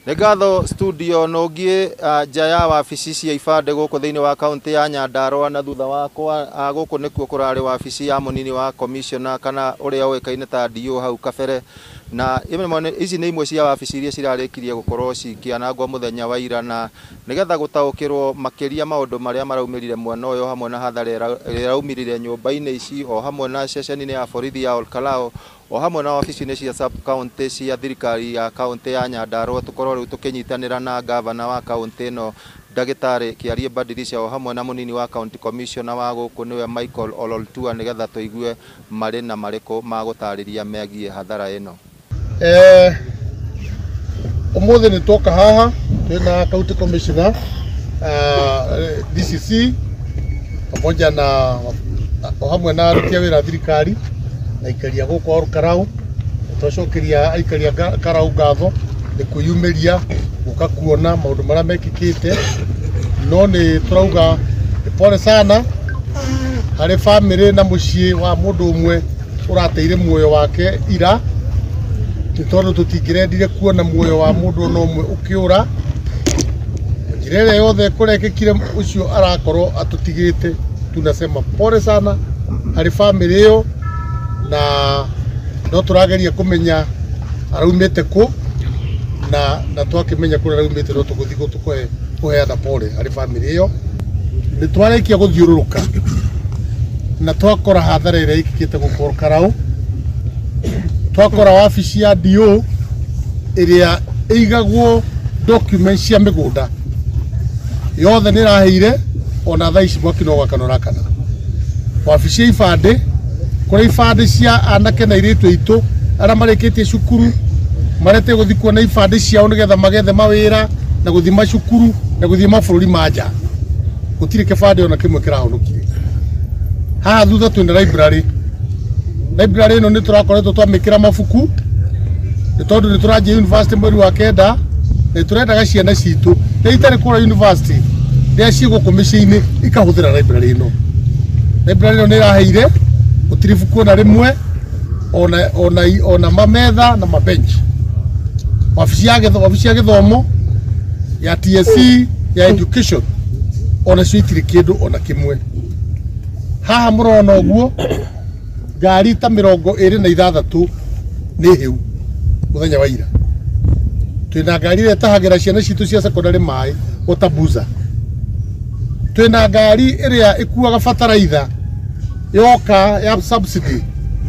Negatho studio nogie jaya wabici cia ibande guku thiini wa kaunti ya Nyandarua na thutha wakwa guku nikuo kurari wabici ya munini wa commissioner kana uria oikaine ta DO hau kabere na ici ni imwe cia wabici iria cirarikirie gukorwo cikianangwo muthenya wa ira na nigetha gutaukirwo makiria maundu maria maraumirire mwena uyu hamwe na hathara iraumirire nyumba-ini ici o hamwe na ceceni ya borithi ya Olkalao o hamwe na wabici-ini cia sub county cia thirikari ya kaunti ya Nyandarua tukorwo riu tukinyitanira na gavana wa kaunti no Ndagitari Kiarie Badirisha o hamwe na munini wa county commissioner wa guku niwe Michael Ololtua nigetha tuigue mari na mariko magutariria megie hathara ino. Umuthi ni toka haha twina county commissioner DCC pamoja na o hamwe na aruti a wira thirikari na ikaria guku Olkalao twacokeria aikaria Karau ngatho ni kuyumiria guka kuona maundu maria mekikite no ni turauga pole sana hari family na mucii wa mundu umwe urateire muoyo wake ira tondu tutingirendire kuona muoyo wa mundu no umwe ukiura njirere yothe kurekekire ucio arakorwo atutigite tunasema pole sana hari family iyo na no turageria kumenya araumite ku na twakimenya kuri araumite no tuguthi gutukoe kuheana pole hari family iyo ni twarikia guthiururuka na twakora hathara ire ikikite guku Olkalao twakora wabici ya DO iria igagwo documents cia migunda yothe ni raheire ona thaici mwaki no gakanora kana wabici ya ibande kuri ibande cia anake na iritu itu ara mareketie cukuru marete guthi kuona ibande ciao nigetha magethe mawira na guthi macukuru na guthi mabururi manja gutire kibande ona kimwe kirahonokire haha thutha twina library ino ni turakoretwo twamikira mabuku ni tondu ni turaje university mweri wa kenda ni turendaga ciana citu ni itari kura university ria ciguku micii-ini ikahuthira library ino ni raheire gutire buku na rimwe ona mametha na mabench wabici ya githomo ya TSC ya education ona cio itire kindu ona kimwe haha murona uguo ngari ta 26 ni hiu muthenya wa ira twina ngari ire tahagira ciana citu cia secondary mai utabuza twina ngari iria ikuaga bataraitha yoka ya subsidy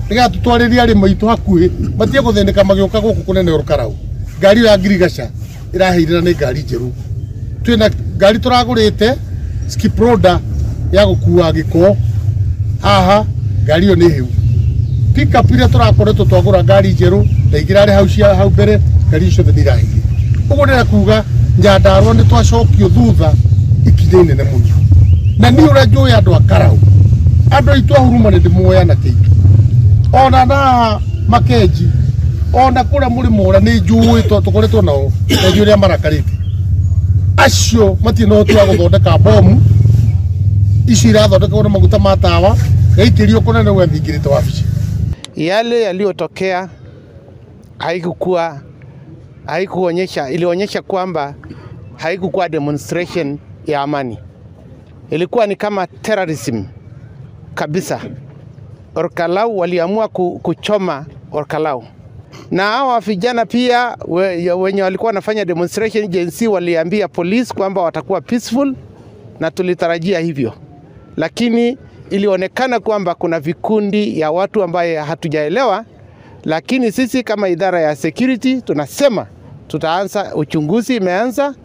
niga tutwariria ri maitu hakuhi batie guthinika magioka guku kunene Olkalao ngari ya ngirigaca iraheirira ni ngari njeru twina ngari turagurite Skiproda ya gukua giko haha ngari yo ni hiu pickup iria turakoretwo twagura ngari njeru na igirari hau mbere ngari icio ni iraheire uguo ndira kuga Nyandarua ni twacokio thutha ikinye nene muno na ni ura njui andu a Karau andu aitu ahuruma ni ndimoya na keitu ona na Makenji ona kura murimo ura ni njui tukoretwo nao na njui ria marakarite acio matino twa guthondeka bomu ici irathondeka na maguta matawa gaikirio kunene gwa thingirite wabici. Yale yaliyotokea ilionyesha kwamba haikukuwa demonstration ya amani, ilikuwa ni kama terrorism kabisa. Olkalao waliamua kuchoma Olkalao, na hawa vijana pia wenye walikuwa wanafanya demonstration jinsi waliambia police kwamba watakuwa peaceful, na tulitarajia hivyo, lakini ilionekana kwamba kuna vikundi ya watu ambaye hatujaelewa. Lakini sisi kama idara ya security tunasema tutaanza uchunguzi, imeanza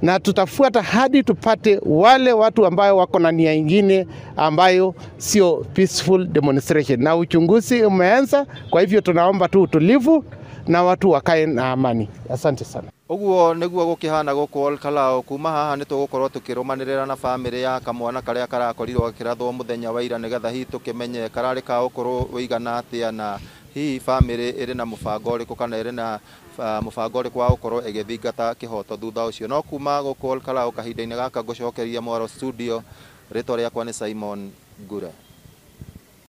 na tutafuata hadi tupate wale watu ambayo wako na nia nyingine ambayo sio peaceful demonstration, na uchunguzi umeanza. Kwa hivyo tunaomba tu utulivu na watu wakae na amani. Asante sana. Uguo niguo gukihana guku Olkalao kuma haha ni tugukorwo tukirumanirira na family ya kamwana karia karakorirwo gakirathwo muthenya wa ira nigetha hi tukimenye karari ka ukorwo wigana atia na hi family iri na mubango uriku kana iri na mubango uriku wa ukorwo igithingata kihoto thutha ucio. No kuma guku Olkalao kahinda-ini gaka ngucokeria Mwaro studio, ritwa riakwa ni Simon Ngure.